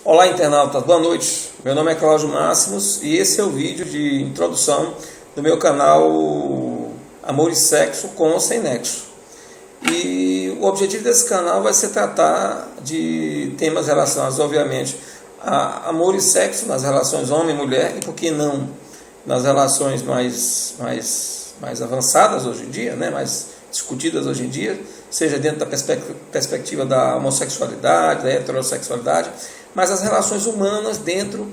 Olá, internautas, boa noite. Meu nome é Cláudio Máximos e esse é o vídeo de introdução do meu canal Amor e Sexo com ou Sem Nexo. E o objetivo desse canal vai ser tratar de temas relacionados, obviamente, a amor e sexo nas relações homem e mulher, e por que não nas relações mais avançadas hoje em dia, né? Mais discutidas hoje em dia, seja dentro da perspectiva da homossexualidade, da heterossexualidade, mas as relações humanas dentro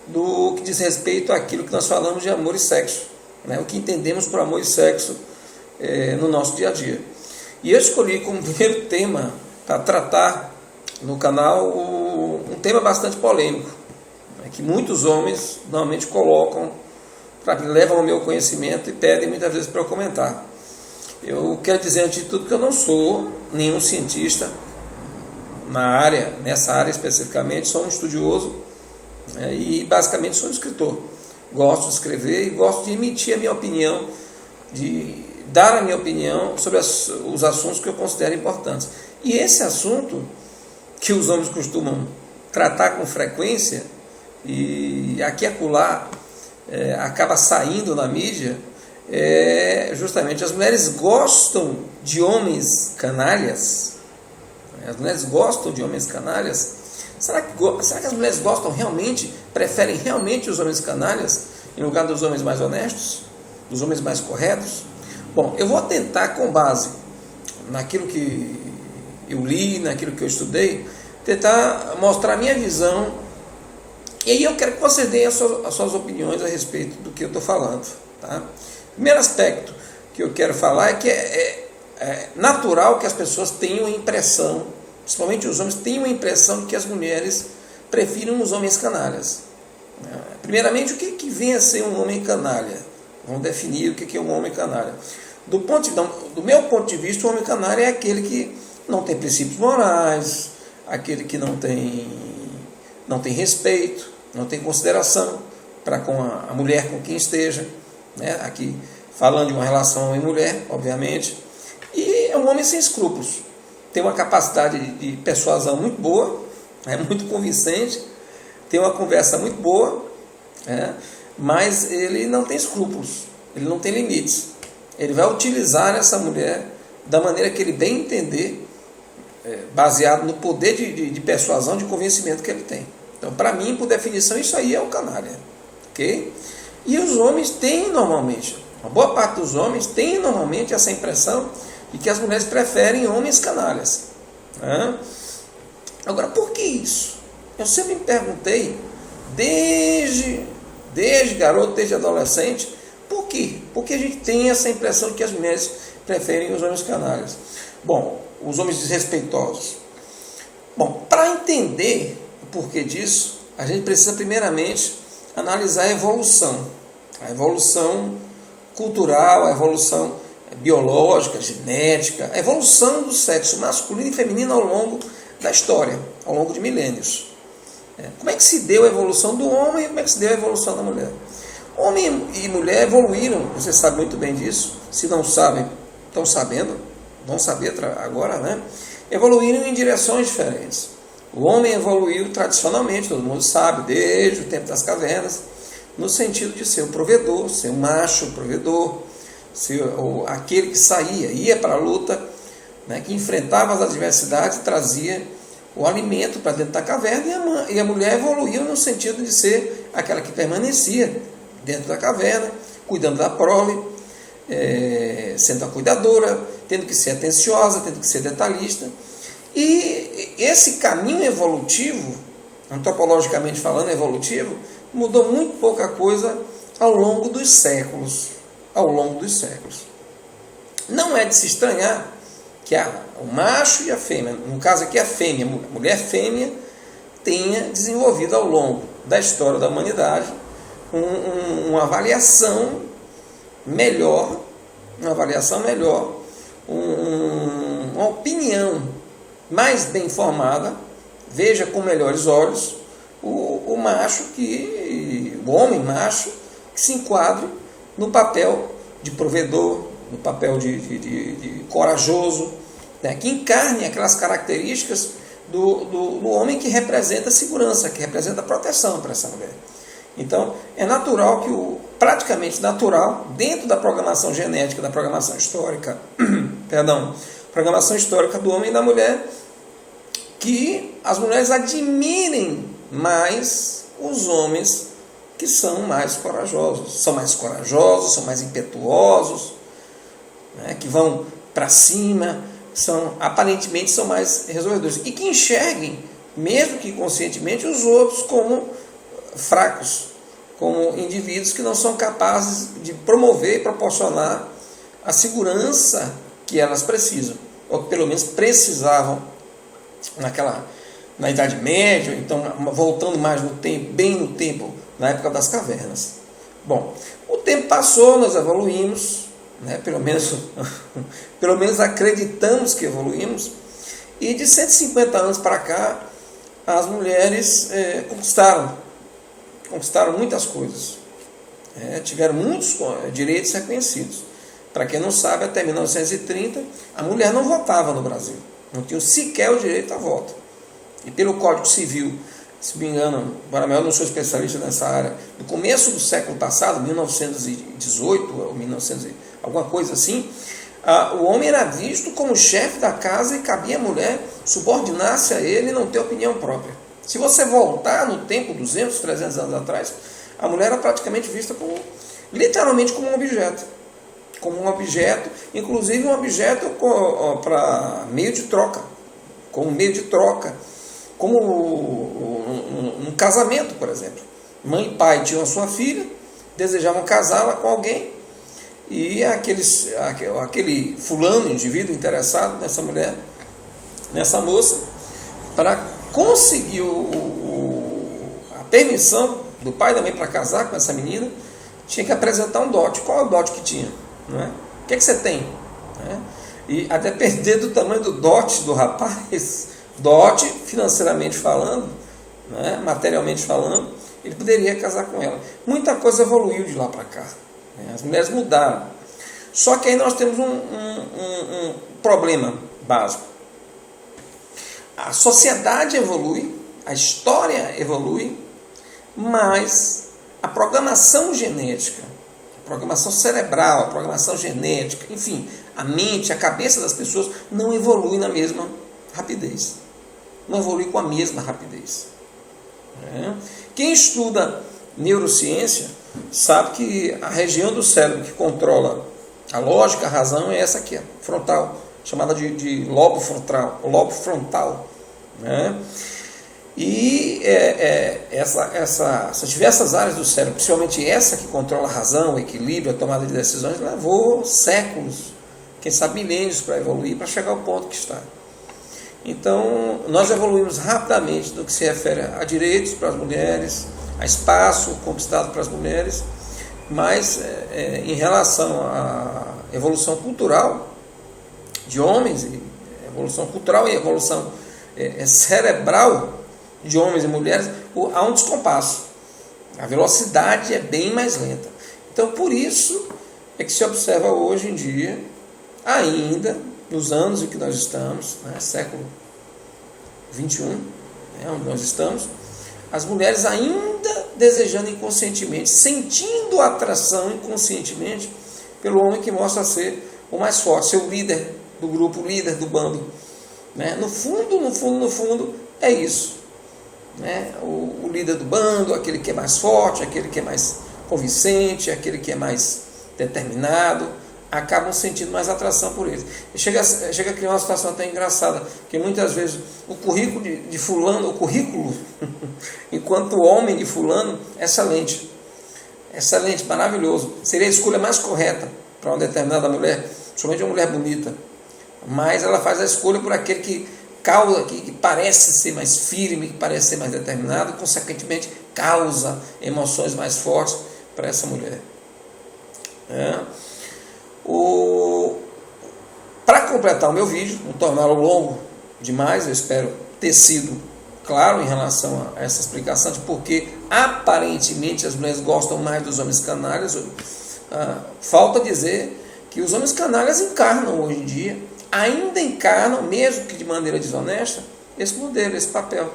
do que diz respeito àquilo que nós falamos de amor e sexo, né? O que entendemos por amor e sexo no nosso dia a dia. E eu escolhi como primeiro tema para tratar no canal um tema bastante polêmico, né, que muitos homens normalmente colocam, levam ao meu conhecimento e pedem muitas vezes para eu comentar. Eu quero dizer antes de tudo que eu não sou nenhum cientista nessa área especificamente, sou um estudioso, né, e basicamente sou um escritor. Gosto de escrever e gosto de emitir a minha opinião, de dar a minha opinião sobre os assuntos que eu considero importantes. E esse assunto que os homens costumam tratar com frequência e aqui e acolá acaba saindo na mídia, justamente as mulheres gostam de homens canalhas. As mulheres gostam de homens canalhas. Será que as mulheres gostam realmente, preferem realmente os homens canalhas em lugar dos homens mais honestos, dos homens mais corretos? Bom, eu vou tentar, com base naquilo que eu li, naquilo que eu estudei, tentar mostrar a minha visão. E aí eu quero que vocês deem as suas opiniões a respeito do que eu estou falando. Tá? Primeiro aspecto que eu quero falar é que é natural que as pessoas tenham a impressão, principalmente os homens, tenham a impressão de que as mulheres prefiram os homens canalhas. Primeiramente, o que vem a ser um homem canalha? Vamos definir o que é um homem canalha. Do meu ponto de vista, o homem canalha é aquele que não tem princípios morais, aquele que não tem respeito, não tem consideração para com a mulher com quem esteja, né? Aqui falando de uma relação homem-mulher, obviamente, e é um homem sem escrúpulos, tem uma capacidade de persuasão muito boa, é muito convincente, tem uma conversa muito boa, mas ele não tem escrúpulos, ele não tem limites. Ele vai utilizar essa mulher da maneira que ele bem entender, baseado no poder de persuasão, de convencimento que ele tem. Então, para mim, por definição, isso aí é o canalha. Okay? E os homens têm normalmente, uma boa parte dos homens tem normalmente essa impressão de que as mulheres preferem homens canalhas. Agora, por que isso? Eu sempre me perguntei, desde garoto, desde adolescente, por quê? Porque a gente tem essa impressão de que as mulheres preferem os homens canalhas. Bom, os homens desrespeitosos. Bom, para entender o porquê disso, a gente precisa primeiramente analisar a evolução cultural, a evolução biológica, genética, a evolução do sexo masculino e feminino ao longo da história, ao longo de milênios. Como é que se deu a evolução do homem e como é que se deu a evolução da mulher? Homem e mulher evoluíram, você sabe muito bem disso. Se não sabem, estão sabendo, vão saber agora, né? Evoluíram em direções diferentes. O homem evoluiu tradicionalmente, todo mundo sabe, desde o tempo das cavernas, no sentido de ser o provedor, ser o macho provedor, ser aquele que saía, ia para a luta, né? Que enfrentava as adversidades, trazia o alimento para dentro da caverna, e a mulher evoluiu no sentido de ser aquela que permanecia dentro da caverna, cuidando da prole, sendo a cuidadora, tendo que ser atenciosa, tendo que ser detalhista. E esse caminho evolutivo, antropologicamente falando evolutivo, mudou muito pouca coisa ao longo dos séculos. Não é de se estranhar que o macho e a fêmea, no caso aqui a fêmea, a mulher fêmea, tenha desenvolvido ao longo da história da humanidade uma avaliação melhor, uma opinião mais bem formada, veja com melhores olhos o homem macho que se enquadre no papel de provedor, no papel de corajoso, né, que encarne aquelas características do homem que representa segurança, que representa proteção para essa mulher. Então, é natural que praticamente natural, dentro da programação genética, da programação histórica, programação histórica do homem e da mulher, que as mulheres admirem mais os homens que são mais corajosos, são mais impetuosos, né, que vão para cima, aparentemente são mais resolvedores, e que enxerguem, mesmo que inconscientemente, os outros como fracos, como indivíduos que não são capazes de promover e proporcionar a segurança que elas precisam, ou que pelo menos precisavam na Idade Média, então voltando mais no tempo, bem no tempo, na época das cavernas. Bom, o tempo passou, nós evoluímos, né, pelo menos acreditamos que evoluímos, e de 150 anos para cá, as mulheres conquistaram muitas coisas, tiveram muitos direitos reconhecidos. Para quem não sabe, até 1930, a mulher não votava no Brasil, não tinha sequer o direito a voto. E pelo Código Civil, se me engano, agora eu não sou especialista nessa área, no começo do século passado, 1918, ou 1900, alguma coisa assim, o homem era visto como chefe da casa e cabia à mulher subordinar-se a ele e não ter opinião própria. Se você voltar no tempo, 200, 300 anos atrás, a mulher era praticamente vista literalmente como um objeto. Como um objeto, inclusive um objeto para meio de troca. Como meio de troca. Como um casamento, por exemplo. Mãe e pai tinham a sua filha, desejavam casá-la com alguém, e aquele fulano, indivíduo interessado nessa mulher, nessa moça, para conseguir a permissão do pai e da mãe para casar com essa menina, tinha que apresentar um dote. Qual é o dote que tinha? Não é? O que é que você tem? E a depender do tamanho do dote do rapaz, dote financeiramente falando, né, materialmente falando, ele poderia casar com ela. Muita coisa evoluiu de lá para cá. As mulheres mudaram. Só que aí nós temos um problema básico. A sociedade evolui, a história evolui, mas a programação genética, a programação cerebral, a programação genética, enfim, a mente, a cabeça das pessoas não evolui na mesma rapidez. Não evolui com a mesma rapidez. Quem estuda neurociência sabe que a região do cérebro que controla a lógica, a razão, é essa aqui, frontal, chamada de lobo frontal. Né? E essas diversas áreas do cérebro, principalmente essa que controla a razão, o equilíbrio, a tomada de decisões, levou séculos, quem sabe milênios, para evoluir, para chegar ao ponto que está. Então, nós evoluímos rapidamente no que se refere a direitos para as mulheres, a espaço conquistado para as mulheres, mas em relação à evolução cultural de homens, evolução cultural e evolução cerebral de homens e mulheres, há um descompasso. A velocidade é bem mais lenta. Então, por isso é que se observa hoje em dia, ainda nos anos em que nós estamos, né, século XXI, onde nós estamos, as mulheres ainda desejando inconscientemente, sentindo atração inconscientemente pelo homem que mostra ser o mais forte, ser o líder do grupo, o líder do bando. Né? No fundo, é isso. Né? O líder do bando, aquele que é mais forte, aquele que é mais convincente, aquele que é mais determinado, acabam sentindo mais atração por eles. Chega a criar uma situação até engraçada, que muitas vezes o currículo de fulano, o currículo, enquanto homem de fulano, é excelente. Excelente, maravilhoso. Seria a escolha mais correta para uma determinada mulher, somente uma mulher bonita. Mas ela faz a escolha por aquele que causa, que parece ser mais firme, que parece ser mais determinado, e consequentemente causa emoções mais fortes para essa mulher. Para completar o meu vídeo, não torná-lo longo demais, eu espero ter sido claro em relação a essa explicação de por que aparentemente as mulheres gostam mais dos homens canalhas. Falta dizer que os homens canalhas encarnam hoje em dia, ainda encarnam, mesmo que de maneira desonesta, esse modelo, esse papel.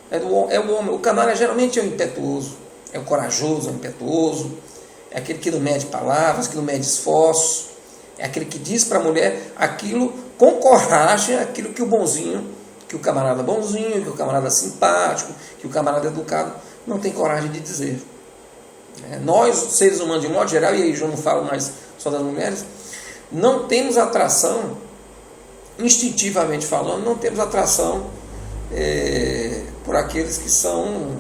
É o homem. O canalha geralmente é o impetuoso, é o corajoso, é o impetuoso, é aquele que não mede palavras, que não mede esforços, é aquele que diz para a mulher aquilo com coragem, aquilo que o bonzinho, que o camarada bonzinho, que o camarada simpático, que o camarada educado não tem coragem de dizer. Nós, seres humanos de modo geral, e aí eu não falo mais só das mulheres, não temos atração, instintivamente falando, não temos atração por aqueles que são,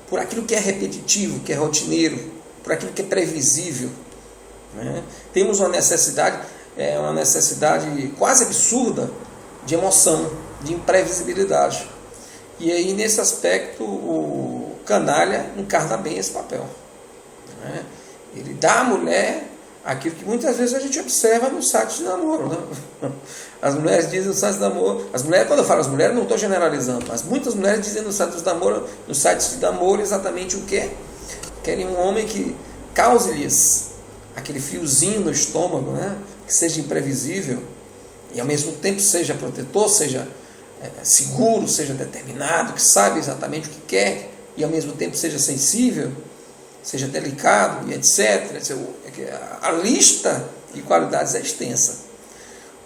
por aquilo que é repetitivo, que é rotineiro, por aquilo que é previsível. Temos uma necessidade quase absurda de emoção, de imprevisibilidade. E aí, nesse aspecto, o canalha encarna bem esse papel. Ele dá à mulher aquilo que muitas vezes a gente observa no site de namoro. As mulheres dizem no site de namoro, quando eu falo as mulheres, não estou generalizando, mas muitas mulheres dizem no site de namoro exatamente o quê? Querem um homem que cause-lhes aquele fiozinho no estômago, que seja imprevisível e ao mesmo tempo seja protetor, seja seguro, seja determinado, que saiba exatamente o que quer e ao mesmo tempo seja sensível, seja delicado e etc. A lista de qualidades é extensa.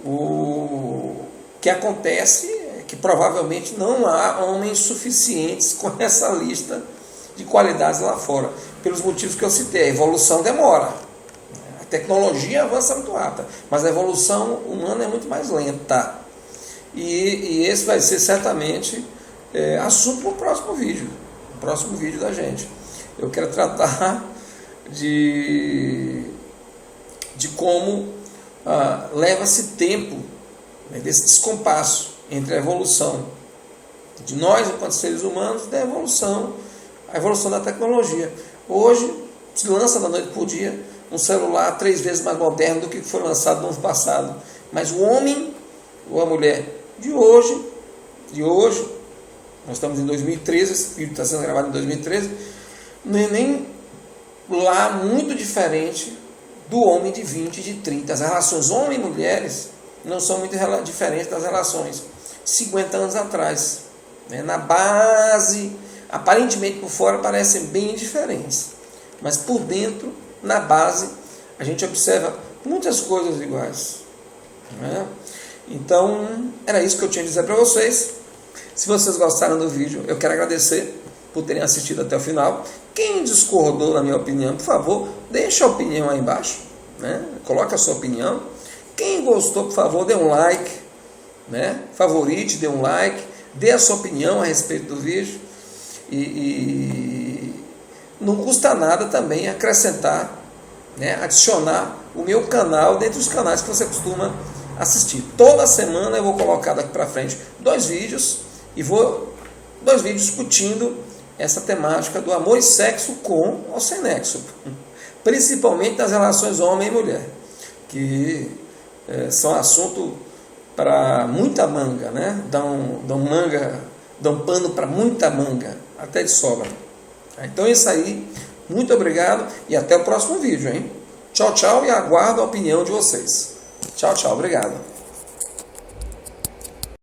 O que acontece é que provavelmente não há homens suficientes com essa lista de qualidades lá fora, pelos motivos que eu citei. A evolução demora, a tecnologia avança muito rápida, mas a evolução humana é muito mais lenta. E esse vai ser certamente assunto para o próximo vídeo da gente. Eu quero tratar de como leva-se tempo, desse descompasso entre a evolução de nós enquanto seres humanos e a evolução da tecnologia. Hoje se lança da noite para o dia um celular 3 vezes mais moderno do que foi lançado no ano passado, mas o homem ou a mulher de hoje, nós estamos em 2013, esse vídeo está sendo gravado em 2013, nem lá muito diferente do homem de 20, de 30. As relações homem e mulheres não são muito diferentes das relações 50 anos atrás. Na base, aparentemente por fora parecem bem diferentes, mas por dentro, na base, a gente observa muitas coisas iguais. Então, era isso que eu tinha a dizer para vocês. Se vocês gostaram do vídeo, eu quero agradecer por terem assistido até o final. Quem discordou da minha opinião, por favor, deixe a opinião aí embaixo, coloque a sua opinião. Quem gostou, por favor, dê um like, favorite, dê um like, dê a sua opinião a respeito do vídeo. E não custa nada também acrescentar, adicionar o meu canal dentre os canais que você costuma assistir. Toda semana eu vou colocar daqui para frente 2 vídeos e 2 vídeos discutindo essa temática do amor e sexo com ou sem nexo, principalmente nas relações homem e mulher, que são assunto para muita manga, dão pano para muita manga, até de sobra. Então é isso aí, muito obrigado e até o próximo vídeo, hein? Tchau, tchau, e aguardo a opinião de vocês. Tchau, tchau, obrigado.